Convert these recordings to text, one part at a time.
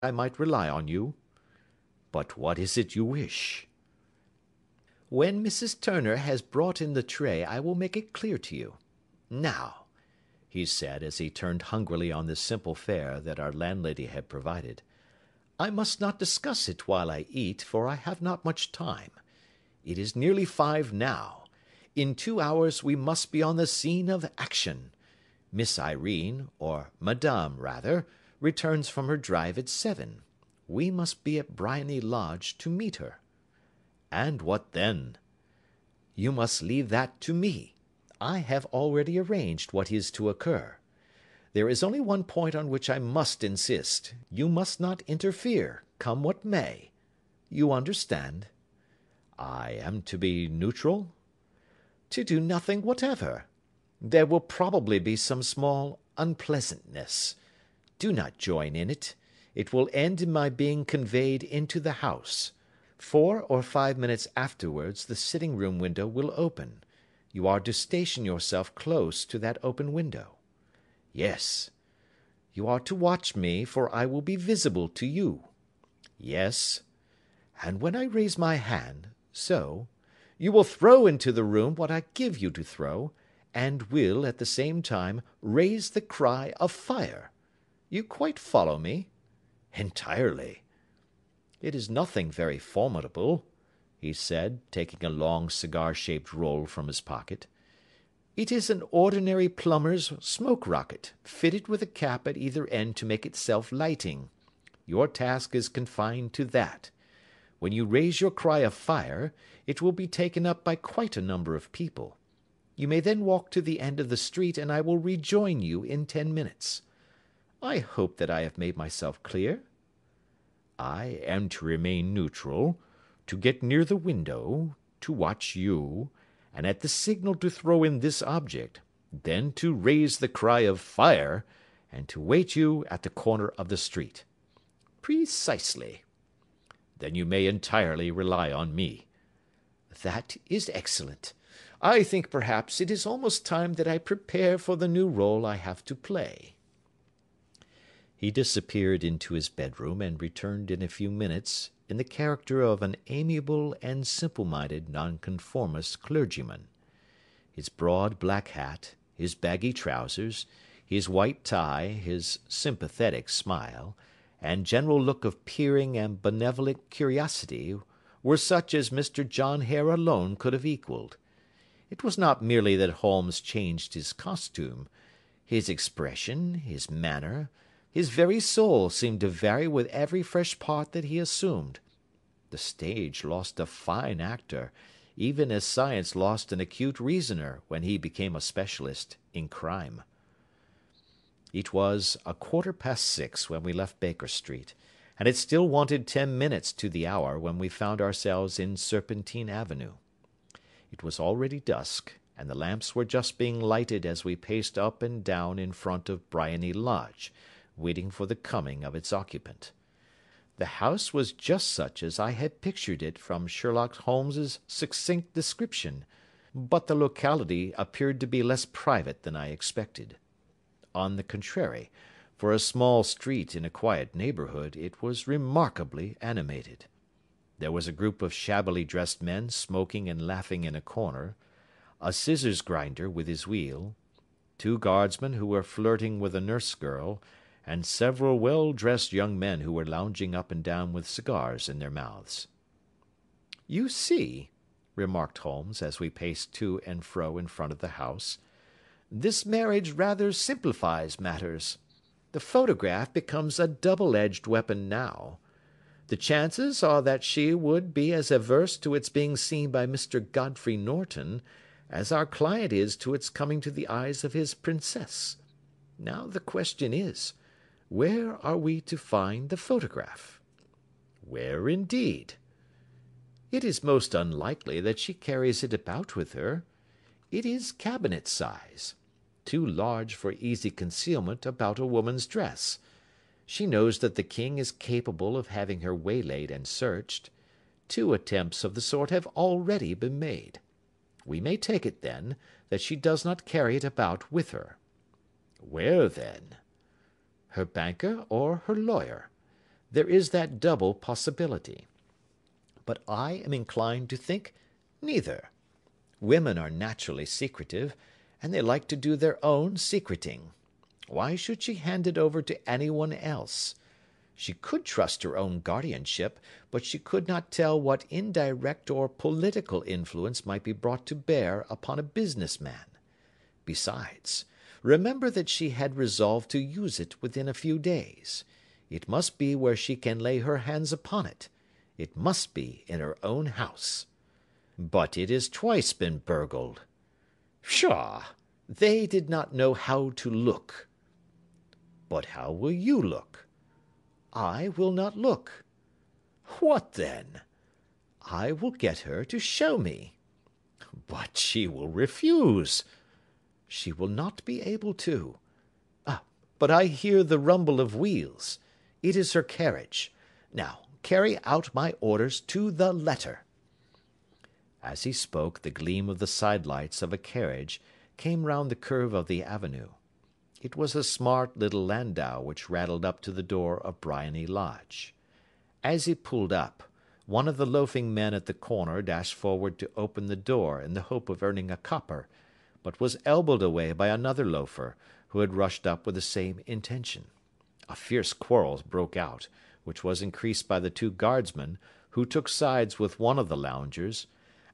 I might rely on you. But what is it you wish?" "When Mrs. Turner has brought in the tray, I will make it clear to you. Now," he said, as he turned hungrily on the simple fare that our landlady had provided, "I must not discuss it while I eat, for I have not much time. It is nearly 5 now. In 2 hours we must be on the scene of action. Miss Irene, or Madame rather, returns from her drive at 7. We must be at Briony Lodge to meet her." "And what then?" "You must leave that to me. I have already arranged what is to occur. There is only one point on which I must insist. You must not interfere, come what may. You understand?" "I am to be neutral?" "To do nothing whatever. There will probably be some small unpleasantness. Do not join in it. It will end in my being conveyed into the house. 4 or 5 minutes afterwards the sitting-room window will open. You are to station yourself close to that open window." "Yes." "You are to watch me, for I will be visible to you." "Yes." "And when I raise my hand, so, you will throw into the room what I give you to throw, and will, at the same time, raise the cry of fire. You quite follow me?" "Entirely." "It is nothing very formidable," he said, taking a long cigar-shaped roll from his pocket. "It is an ordinary plumber's smoke rocket, fitted with a cap at either end to make it self-lighting. Your task is confined to that. When you raise your cry of fire, it will be taken up by quite a number of people. You may then walk to the end of the street, and I will rejoin you in 10 minutes. I hope that I have made myself clear?" "I am to remain neutral, to get near the window, to watch you, and at the signal to throw in this object, then to raise the cry of fire, and to wait you at the corner of the street." "Precisely." "Then you may entirely rely on me." "That is excellent. I think perhaps it is almost time that I prepare for the new role I have to play." He disappeared into his bedroom, and returned in a few minutes in the character of an amiable and simple-minded nonconformist clergyman. His broad black hat, his baggy trousers, his white tie, his sympathetic smile, and general look of peering and benevolent curiosity were such as Mr. John Hare alone could have equalled. It was not merely that Holmes changed his costume. His expression, his manner, his very soul seemed to vary with every fresh part that he assumed. The stage lost a fine actor, even as science lost an acute reasoner when he became a specialist in crime. It was 6:15 when we left Baker Street, and it still wanted 10 minutes to the hour when we found ourselves in Serpentine Avenue. It was already dusk, and the lamps were just being lighted as we paced up and down in front of Briony Lodge, waiting for the coming of its occupant. The house was just such as I had pictured it from Sherlock Holmes's succinct description, but the locality appeared to be less private than I expected. On the contrary, for a small street in a quiet neighbourhood, it was remarkably animated. There was a group of shabbily dressed men smoking and laughing in a corner, a scissors grinder with his wheel, 2 guardsmen who were flirting with a nurse girl, and several well-dressed young men who were lounging up and down with cigars in their mouths. "You see," remarked Holmes, as we paced to and fro in front of the house, "this marriage rather simplifies matters. The photograph becomes a double-edged weapon now. The chances are that she would be as averse to its being seen by Mr. Godfrey Norton as our client is to its coming to the eyes of his princess. Now the question is, where are we to find the photograph?" "Where, indeed?" "It is most unlikely that she carries it about with her. It is cabinet size, too large for easy concealment about a woman's dress. She knows that the king is capable of having her waylaid and searched. 2 attempts of the sort have already been made. We may take it, then, that she does not carry it about with her." "Where, then?" "Her banker or her lawyer. there is that double possibility. But I am inclined to think neither. Women are naturally secretive, and they like to do their own secreting. Why should she hand it over to anyone else? She could trust her own guardianship, but she could not tell what indirect or political influence might be brought to bear upon a business man. Besides, remember that she had resolved to use it within a few days. It must be where she can lay her hands upon it. It must be in her own house. But it has twice been burgled. Pshaw! They did not know how to look. But how will you look? I will not look. What then? I will get her to show me. But she will refuse. She will not be able to. But I hear the rumble of wheels. It is her carriage. Now, carry out my orders to the letter. As he spoke, the gleam of the sidelights of a carriage came round the curve of the avenue. It was a smart little landau which rattled up to the door of Briony Lodge. As he pulled up, one of the loafing men at the corner dashed forward to open the door in the hope of earning a copper, but was elbowed away by another loafer, who had rushed up with the same intention. A fierce quarrel broke out, which was increased by the two guardsmen, who took sides with one of the loungers,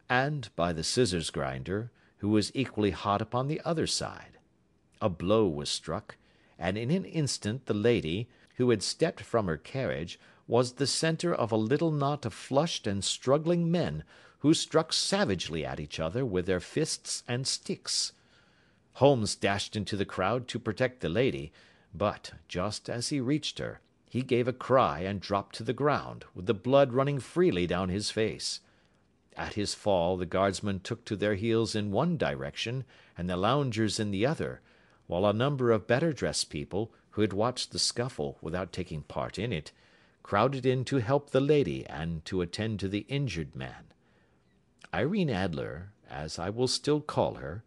and by the scissors grinder, who was equally hot upon the other side. A blow was struck, and in an instant the lady, who had stepped from her carriage, was the centre of a little knot of flushed and struggling men, who struck savagely at each other with their fists and sticks. Holmes dashed into the crowd to protect the lady, but, just as he reached her, he gave a cry and dropped to the ground, with the blood running freely down his face. At his fall the guardsmen took to their heels in one direction, and the loungers in the other, while a number of better dressed people, who had watched the scuffle without taking part in it, crowded in to help the lady and to attend to the injured man. Irene Adler, as I will still call her,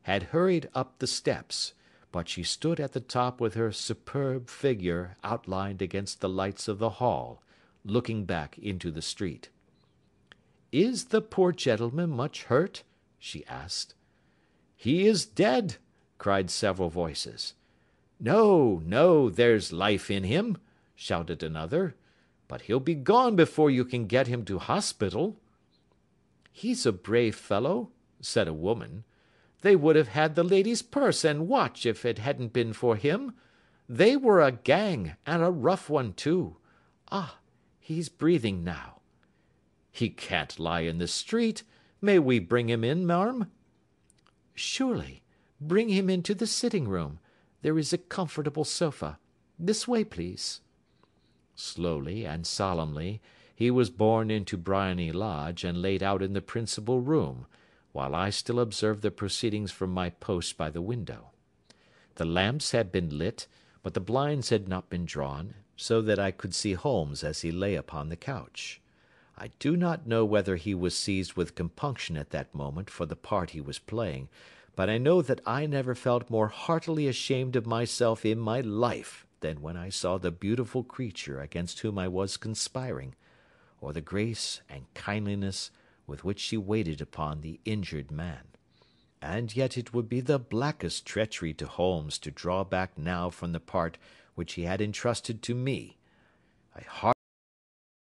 had hurried up the steps, but she stood at the top with her superb figure outlined against the lights of the hall, looking back into the street. "Is the poor gentleman much hurt?" she asked. "He is dead," cried several voices. "No, no, there's life in him," shouted another, "but he'll be gone before you can get him to hospital." "He's a brave fellow," said a woman. "They would have had the lady's purse and watch if it hadn't been for him. They were a gang, and a rough one too. Ah, he's breathing now." "He can't lie in the street. May we bring him in, marm?" "Surely. Bring him into the sitting-room. There is a comfortable sofa. This way, please." Slowly and solemnly he was borne into Briony Lodge and laid out in the principal room, while I still observed the proceedings from my post by the window. The lamps had been lit, but the blinds had not been drawn, so that I could see Holmes as he lay upon the couch. I do not know whether he was seized with compunction at that moment for the part he was playing, but I know that I never felt more heartily ashamed of myself in my life than when I saw the beautiful creature against whom I was conspiring, or the grace and kindliness with which she waited upon the injured man. And yet it would be the blackest treachery to Holmes to draw back now from the part which he had entrusted to me. I